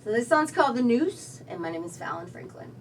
So this song's called The Noose, and my name is Fallon Franklin.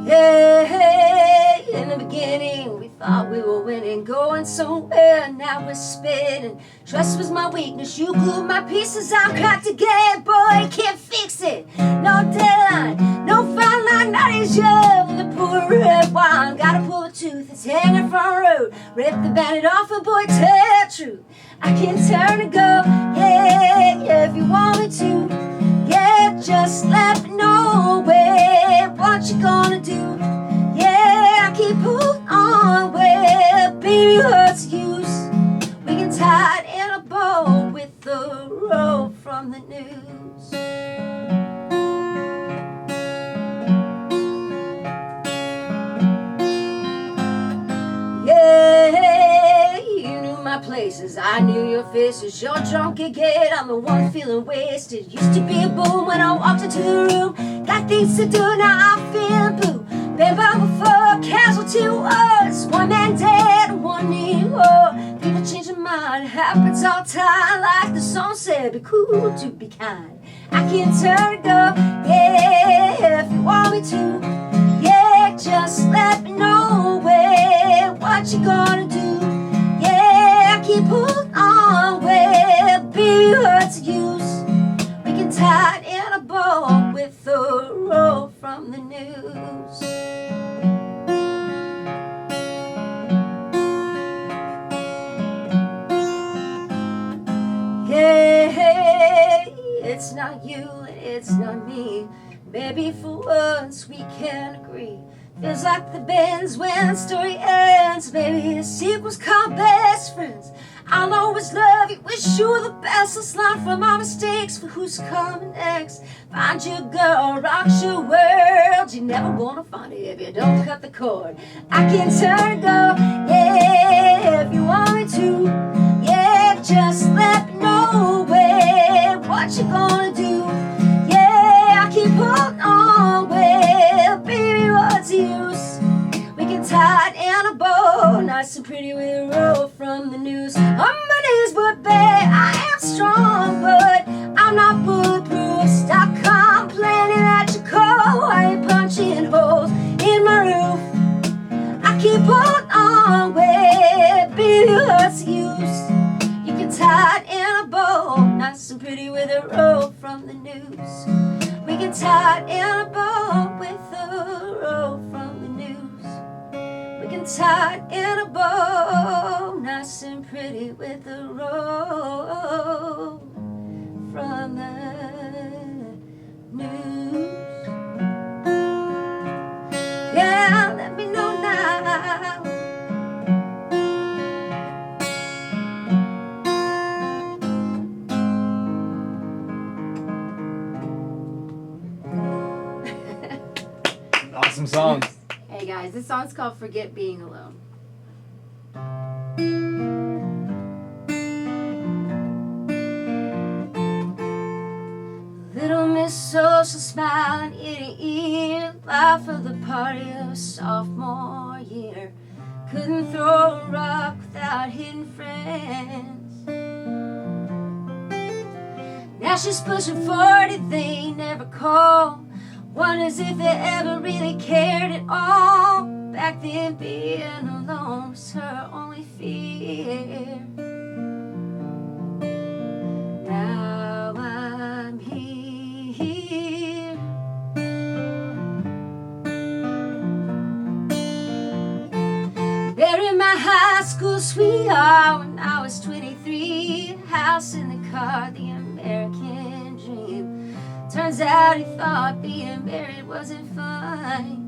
Yeah, in the beginning we thought we were winning, going somewhere, now we're spinning. Trust was my weakness, you glued my pieces, I've got to get, boy, can't fix it. No deadline, no fine line, not as young, the poor red wine. Gotta pull a tooth, it's hanging from a road. Rip the bandit off and boy, tell the truth. I can turn and go, yeah, yeah, if you want me to. Yeah, just let me know where, what you gonna do. Yeah, I keep holding on where, baby, what's the use? We can tie it in a bow with the rope from the news. Yeah, you knew my places, I knew your faces. You're drunk again, I'm the one feeling wasted. Used to be a boom when I walked into the room. Got things to do, now I'm feeling blue. Been by before, casualty was one man dead, one need more. People change their mind, happens all the time. Like the song said, be cool to be kind. I can turn and go, yeah, if you want me to. Yeah, just let me know where, what you gonna do. Yeah, I keep holding on where, baby, what's the use? We can tie it in a bow with the rope from the news. Yeah, it's not you and it's not me. Maybe for once we can agree. Feels like the bends when the story ends. Maybe the sequel's called Best Friends. I'll always love you, wish you the best. Let's learn from our mistakes for who's coming next. Find your girl, rocks your world. You never wanna find it if you don't cut the cord. I can turn and go, yeah, if you want me to. Yeah, just let me know where, what you gonna do. Yeah, I keep holding on, well, baby, what's the use? We can tie it in a bow, nice and pretty with a rope from the news. On my knees, but babe, I am strong, but I'm not bulletproof. Stop complaining at your cold, I ain't punching holes in my roof. I keep holding on, well, baby, what's the use? You can tie it in a bow, nice and pretty with a rope from the news. We can tie it in a bow with a rope from the news. We can tie it in a bow, nice and pretty with a rope from the news. Yeah, let me know now. Awesome song. Hey guys, this song's called Forget Being Alone. Little Miss Social smiling ear to ear, life of the party of sophomore year. Couldn't throw a rock without hitting friends. Now she's pushing 40, they never call. Wonders if they ever really cared at all. Back then being alone was her only fear. Now I'm here. Buried my high school sweetheart when I was 23. House in the car, the American dream. Turns out he thought being married wasn't fun.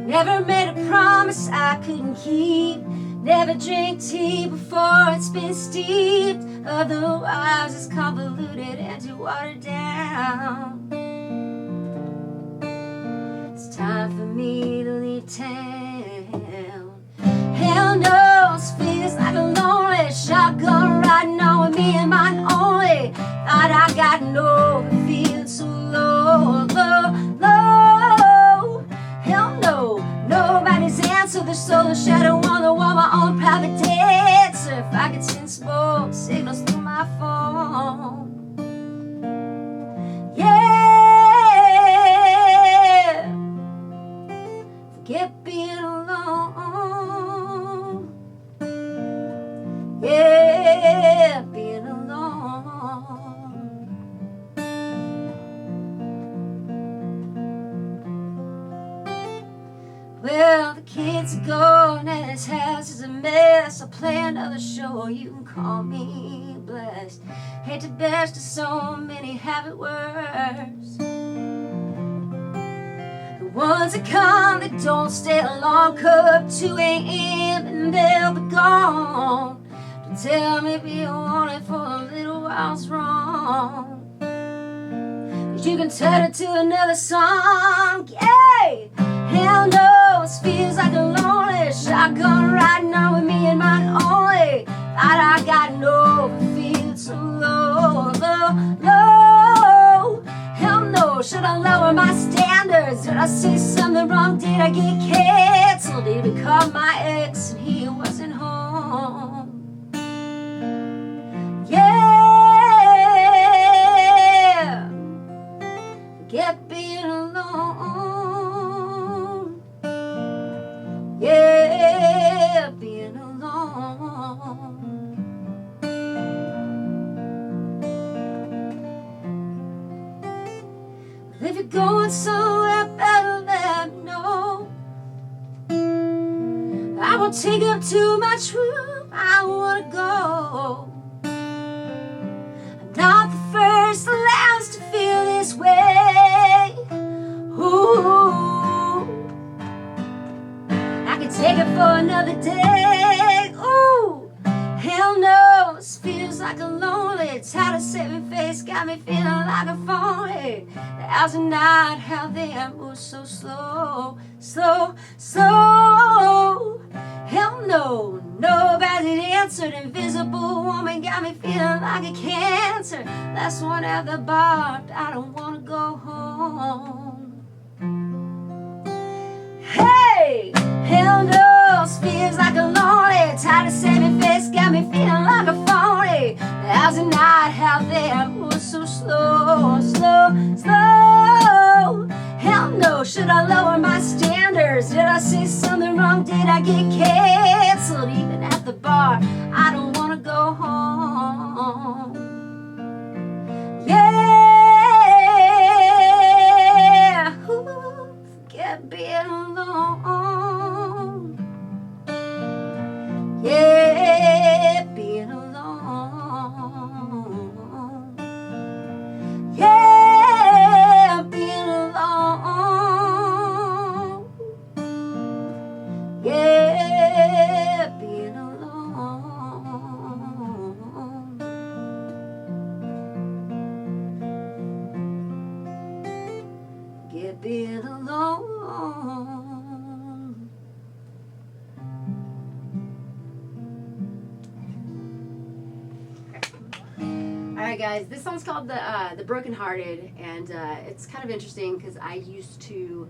Never made a promise I couldn't keep. Never drink tea before it's been steeped. Otherwise it's convoluted and too watered down. It's time for me to leave town. Hell knows, feels like a lonely shotgun riding on with me and mine only. Thought I got over feeling so low, low, low. Hell no, nobody solo shadow on the wall, my own private dancer. If I could send smoke signals through my phone. Yeah, forget being alone. Yeah, being alone. Well, the kids are gone and this house is a mess. I'll play another show, you can call me blessed. Hate to bash to so many have it worse. The ones that come that don't stay long, come up 2 a.m. and they'll be gone. Don't tell me you want it for a little while's wrong. You can turn it to another song. Yay! Hell no, it feels like a lonely shotgun riding on with me and mine only. Thought I got no, but feeling so low, low, low. Hell no, should I lower my standards? Did I say something wrong? Did I get canceled? Even called my ex and he wasn't home. Yeah, forget being alone. Yeah, being alone. If you're going somewhere better, let me know. I won't take up too much room, I wanna go. I'm not the first, the last to feel this way. Ooh, I could take it for another day. Ooh, hell no, this feels like a lonely, tired of saving face, got me feeling like a phony. The hours and night, how they move so slow, slow, slow. Hell no, nobody answered. Invisible woman got me feeling like a cancer. Last one at the bar, I don't wanna go home. Hey, hell no, this feels like a lonely, tired of saving face, got me feeling like a phony. The hours and night, how they move so slow, slow, slow. Hell no, should I lower my standards? Did I say something wrong? Did I get canceled? Even at the bar, I don't wanna go home. Yeah, ooh, forget being alone. Yeah, being alone. Yeah, being alone. Yeah, being alone. Get being alone. Alright guys, this song's called The Broken Hearted, and it's kind of interesting because I used to,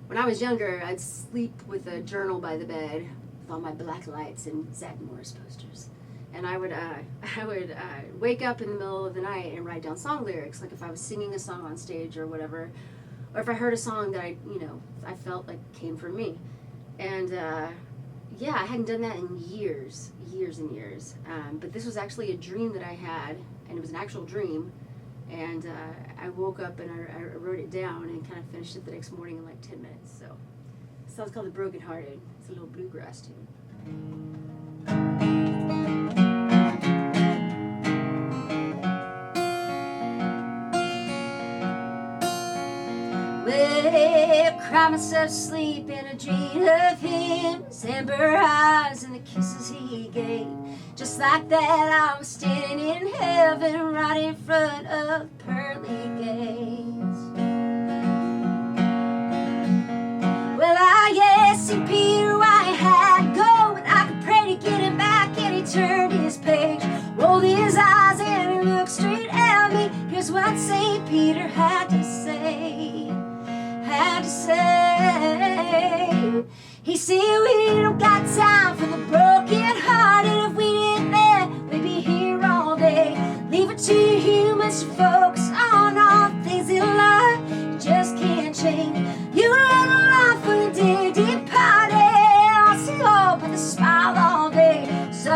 when I was younger, I'd sleep with a journal by the bed with all my black lights and Zach Morris posters. And I would wake up in the middle of the night and write down song lyrics, like if I was singing a song on stage or whatever, or if I heard a song that I felt like came from me. And yeah, I hadn't done that in years and years. But this was actually a dream that I had, and it was an actual dream. And I woke up and I wrote it down and kind of finished it the next morning in like 10 minutes. So this song's called The Broken Hearted. It's a little bluegrass tune. Well, cry myself to sleep in a dream of him, his amber eyes and the kisses he gave. Just like that, I was standing in heaven right in front of pearly gates. Well, I asked St. Peter why he had to go, and I could pray to get him back, and he turned his page, rolled his eyes and he looked straight at me. Here's what St. Peter had to say. He said, we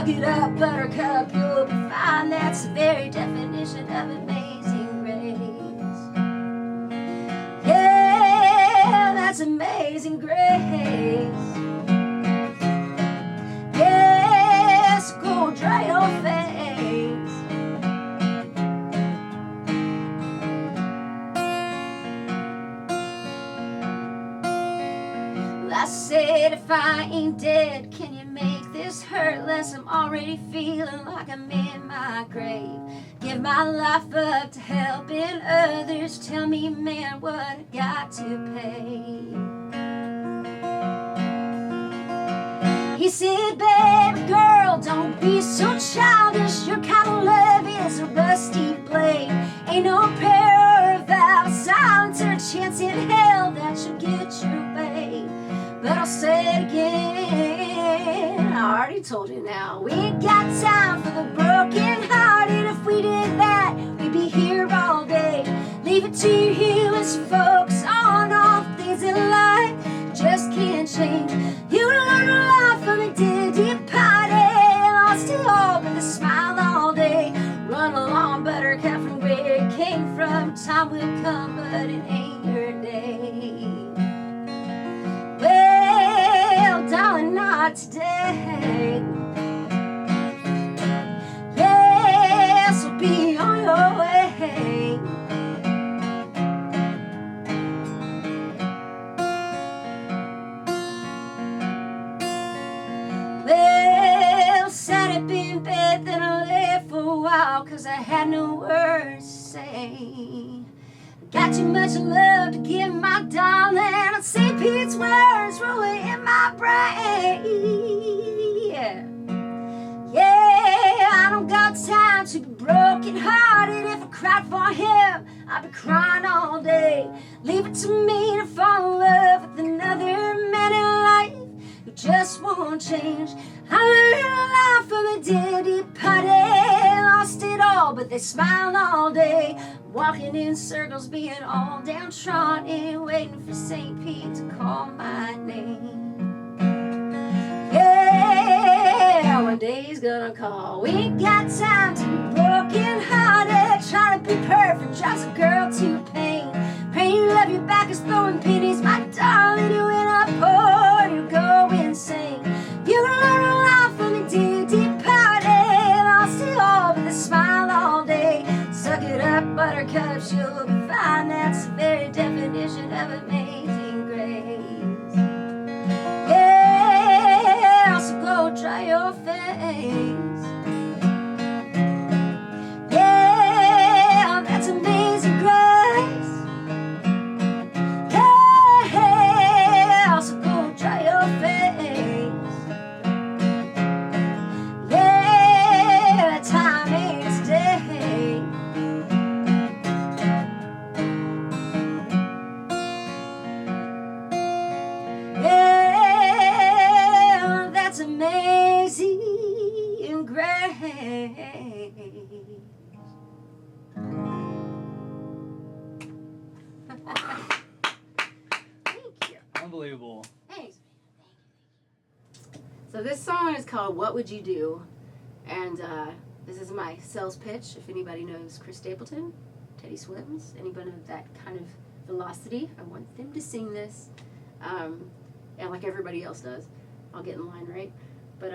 Suck it up, buttercup, you'll be fine. That's the very definition of amazing grace. Yeah, that's amazing grace. Yes, go dry your face. I said, if I ain't dead, can you make this hurt less? I'm already feeling like I'm in my grave. Give my life up to helping others. Tell me, man, what I got to pay. He said, baby girl, don't be so childish. Your kind of love is a rusty blade. Ain't no prayer or vow, silence or chance in hell that you'll get your way. But I'll say it again, I already told you now. We ain't got time for the broken hearted. If we did that, we'd be here all day. Leave it to your humans, focus on all things in life just can't change. You learn a lot from a dead party. Lost it all with a smile all day. Run along, buttercup, from where it came from. Time will come, but it ain't your day. Well, darling, not today. Yes, we'll be on your way. Well, sat up in bed, then I lay for a while, 'cause I had no words to say. Got too much love to give my darling. I'd St. Pete's words rolling in my brain. Yeah, I don't got time to be broken hearted. If I cried for him, I'd be crying all day. Leave it to me to fall in love with another man in life who just won't change. I learned a lot from a dead party. Lost it all, but they smiled all day. Walking in circles, being all downtrodden, waiting for St. Pete to call my name. Yeah, one day he's gonna call. We ain't got time to be broken hearted. Trying to be perfect drives a girl to pain. Praying you love you back is throwing pennies. My darling, you in a pour, you go insane. You can learn a lot from the deep party. Lost it all, but they smile all day. Suck it up, buttercup, you'll be fine. That's the very definition of amazing grace. Yeah, so go dry your face. Yeah, that's amazing grace. Yeah, so go dry your face. Yeah, time is today. Yeah, that's amazing grace. Thank you. Unbelievable. Thanks. So this song is called What Would You Do? And this is my sales pitch. If anybody knows Chris Stapleton, Teddy Swims, anybody of that kind of velocity, I want them to sing this. And like everybody else does. I'll get in line, right? But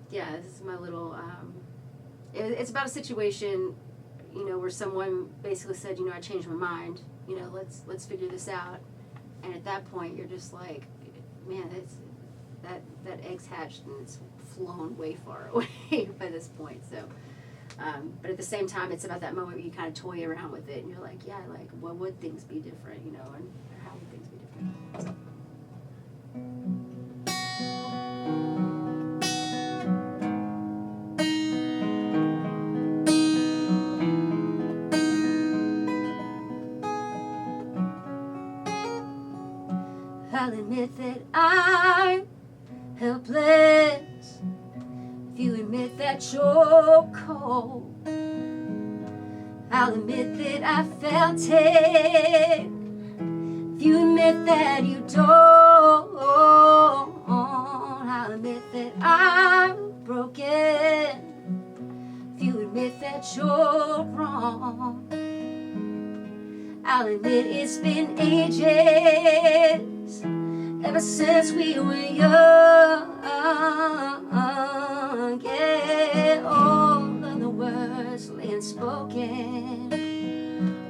yeah, this is my little, it's about a situation, you know, where someone basically said, you know, I changed my mind, you know, let's figure this out. And at that point, you're just like, man, that egg's hatched and it's flown way far away by this point. So, but at the same time, it's about that moment where you kind of toy around with it, and you're like, yeah, like, what would things be different, you know, and how would things be different? So. I'll admit that I'm helpless. If you admit that you're cold, I'll admit that I felt it. If you admit that you don't, I'll admit that I'm broken. admit it's been ages ever since we were young. Yeah, all of the words lay unspoken,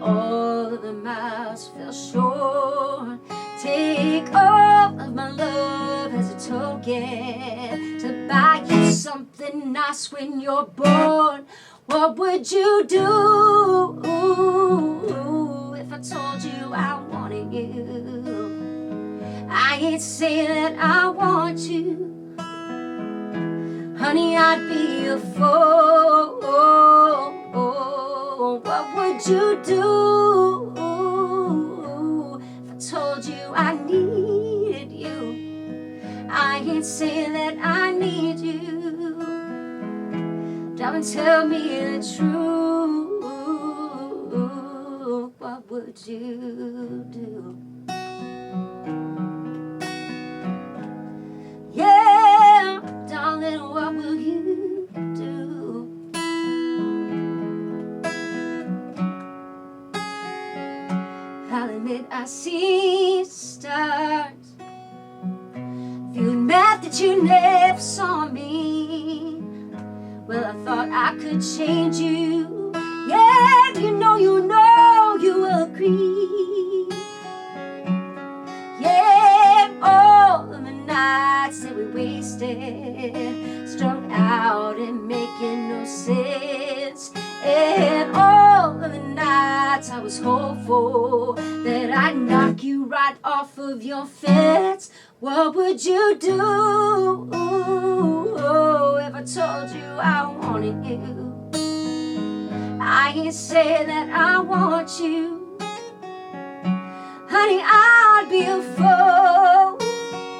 all of the miles fell short. Take all of my love as a token to buy you something nice when you're born. What would you do if I told you I wanted you? I ain't saying that I want you, honey, I'd be a fool. What would you do if I told you I needed you? I ain't saying that I need you. Darling, tell me the truth. What would you do? Yeah, darling, what will you do? I'll admit I see stars. Feeling mad that you never saw me. Well, I thought I could change you. Yeah, you know you agree. Yeah, all of the nights that we wasted, strung out and making no sense. And all of the nights I was hopeful that I'd knock you right off of your fence. What would you do if I told you I wanted you? I ain't saying that I want you, honey, I'd be a fool.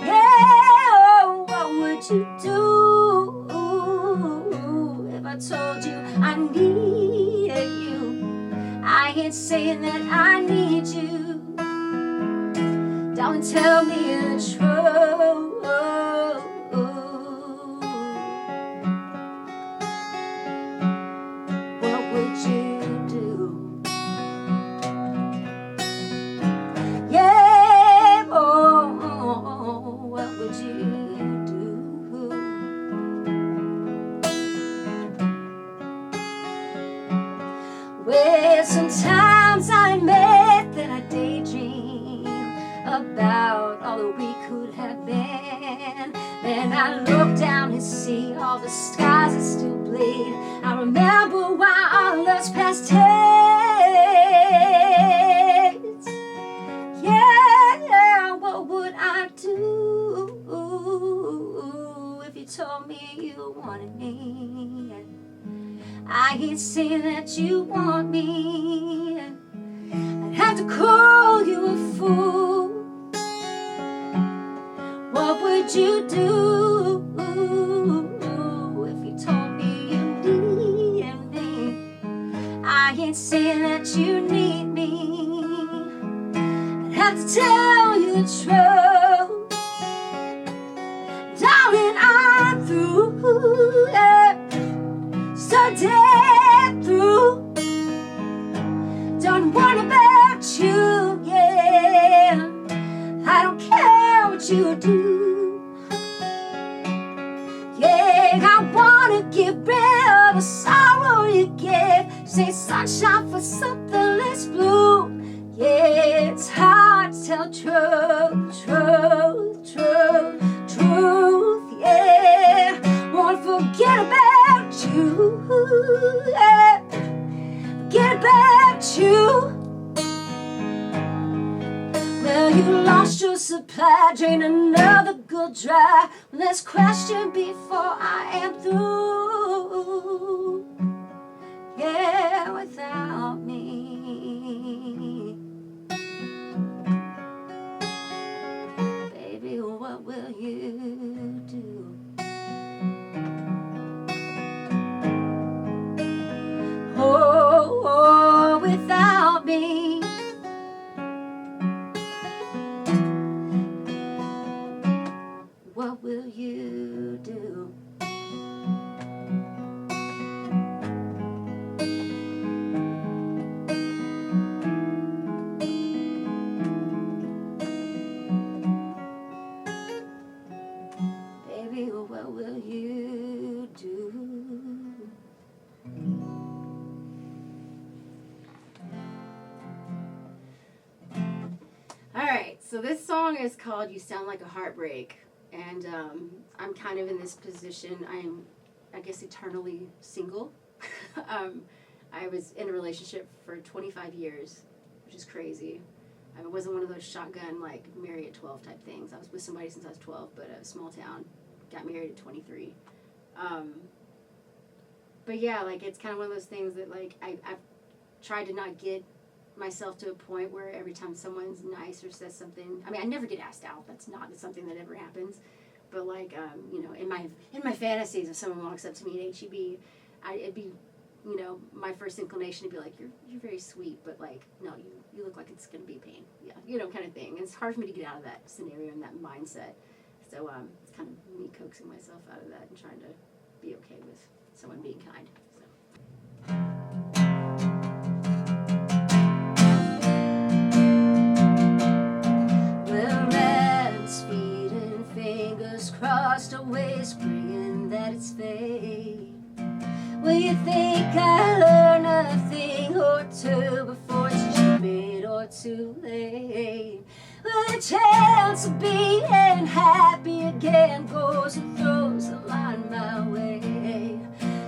Yeah, what would you do if I told you I needed you? I ain't saying that I need you. Darling, tell me the truth. What would you do? Yeah, what would you do? Well, sometimes I admit that I daydream about all that we could have been. Then I look down and see all the skies that still bleed. I remember why our love's past tense. Yeah, what would I do if you told me you wanted me? I ain't saying that you want me. I'd have to call you a fool. What would you do if you told me you needed me? I ain't saying that you need me. I'd have to tell you the truth. Darling, I'm through, yeah. So dead through. Don't worry about you, yeah. I don't care what you do. Yeah, I wanna get rid of the sorrow you give. Say sunshine for something less blue. Yeah, it's hard to tell truth, yeah. Won't forget about you, yeah. Forget about you. Well, you lost your supply, drain another good dry. Let's question before I am through. Yeah, without me. Baby, what will you do? Oh, without me. What will you do? So this song is called You Sound Like a Heartbreak. And I'm kind of in this position. I'm, I guess, eternally single. I was in a relationship for 25 years, which is crazy. I wasn't one of those shotgun, like, marry at 12 type things. I was with somebody since I was 12, but a small town. Got married at 23. But yeah, like, it's kind of one of those things that, like, I've tried to not get myself to a point where every time someone's nice or says something, I mean, I never get asked out. That's not something that ever happens. But, like, you know, in my fantasies, if someone walks up to me at HEB, it'd be, you know, my first inclination to be like, you're very sweet, but, like, no, you look like it's going to be pain. Yeah, you know, kind of thing. And it's hard for me to get out of that scenario and that mindset. So it's kind of me coaxing myself out of that and trying to be okay with someone being kind. So. Well, rabbits feet and fingers crossed, always praying that it's fate. Well, you think I learn a thing or two before it's too late or too late. Well, the chance of being happy again goes and throws a line my way.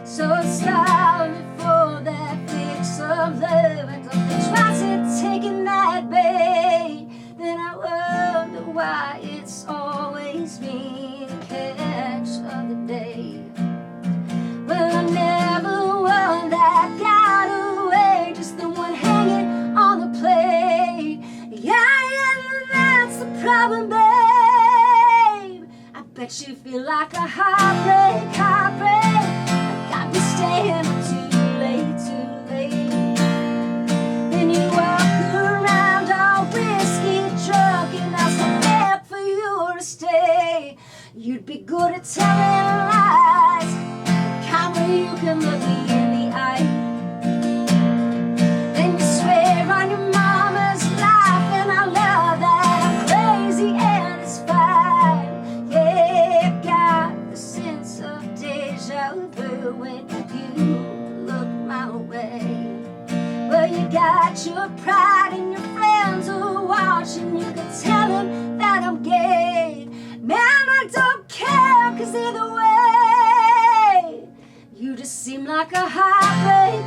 So stop before that fix of love and tries to taking that bait. Then I wonder why it's always me the catch of the day. Well, I never one that got away, just the one hanging on the plate. Yeah, that's the problem, babe. I bet you feel like a heartbreak. I got me staying up too late. Then you walk around all whiskey drunk, and I still beg for you to stay. You'd be good at telling lies, where you can look me in the eye. Then you swear on your mama's life, and I love that I'm crazy and it's fine. Yeah, got the sense of deja vu when you look my way. Well, you got your pride and your friends are watching. You can tell them that I'm gay. Man, I don't care, 'cause either way, you just seem like a heartbreak.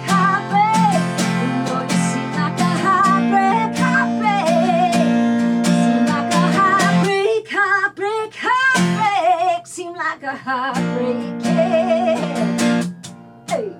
You know you seem like a heartbreak. Seem like a heartbreak. Seem like a heartbreak, yeah. Hey.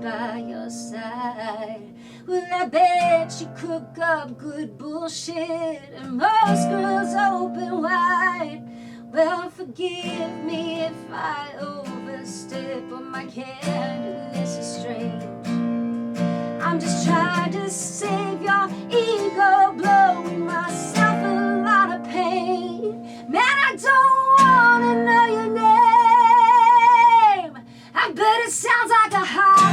By your side, well, I bet you cook up good bullshit, and most girls open wide. Well, forgive me if I overstep, but my candidness is strange. I'm just trying to save your ego, blowing myself a lot of pain. Man, I don't wanna know your name. I bet it sounds like a heartbreak.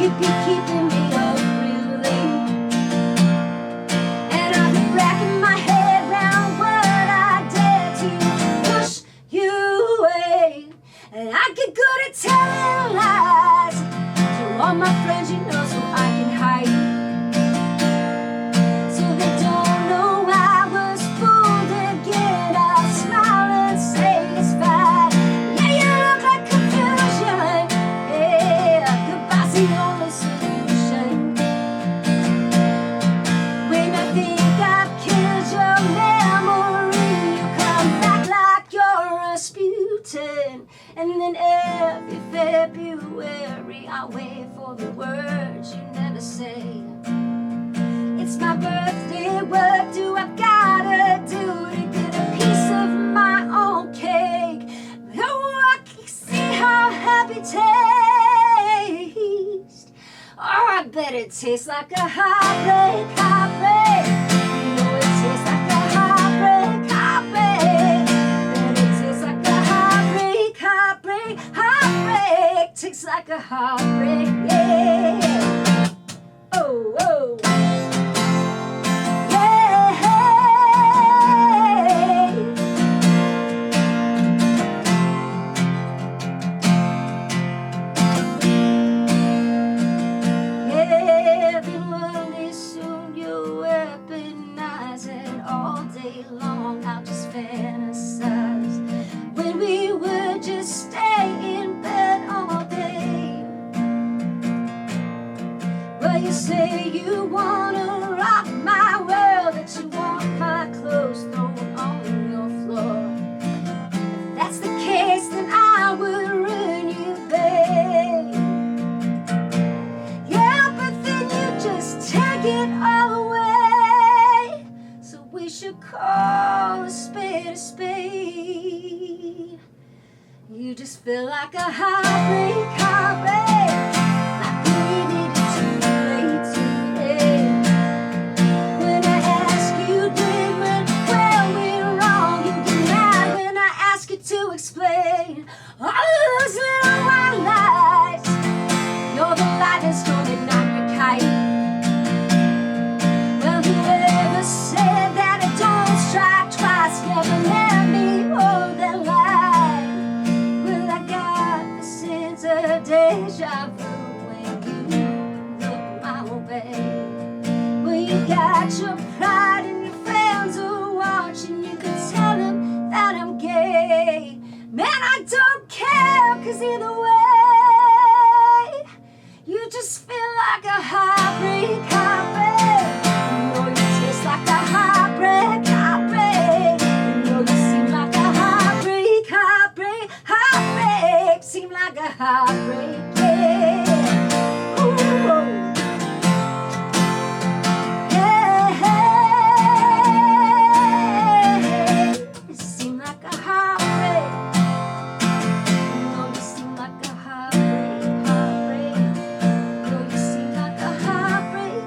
You'd be keeping me up real late, and I've been racking my head round what I dare to push you away. And I get good at telling lies to all my friends, you know, so I can hide, so they don't know I was fooled again. I'll smile and say it's fine. Yeah, you look like confusion. Yeah, goodbye's the only solution. When I think I've killed your memory, you come back like you're Rasputin. And then every February I wait for the words you never say. It's my birthday, what do I gotta do to get a piece of my own cake? Oh, I can see how happy tastes. Oh, I bet it tastes like a heartbreak. You know it tastes like a heartbreak. Bet it tastes like a heartbreak. Tastes like a heartbreak, yeah. all away. So we should call a spade a spade. You just feel like a heartbreak, like we needed to relate today. When I ask you, did where we're wrong, you get mad when I ask you to explain all of those little white lies. You're the light that's gonna ignite your kite. Well, whoever said that it don't strike twice never let me hold that line. Well, I got the sense of deja vu when you look my way. Well, you got your pride and your friends are watching. You could tell them that I'm gay. Man, I don't care, 'cause either way, you just feel like a heartbreak. You know you taste like a heartbreak. You know you seem like a heartbreak. Seem like a heartbreak, yeah. Ooh. Yeah. You seem like a heartbreak. You know you seem like a heartbreak. You know you seem like a heartbreak.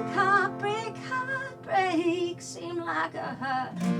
Seem like a heartbreak.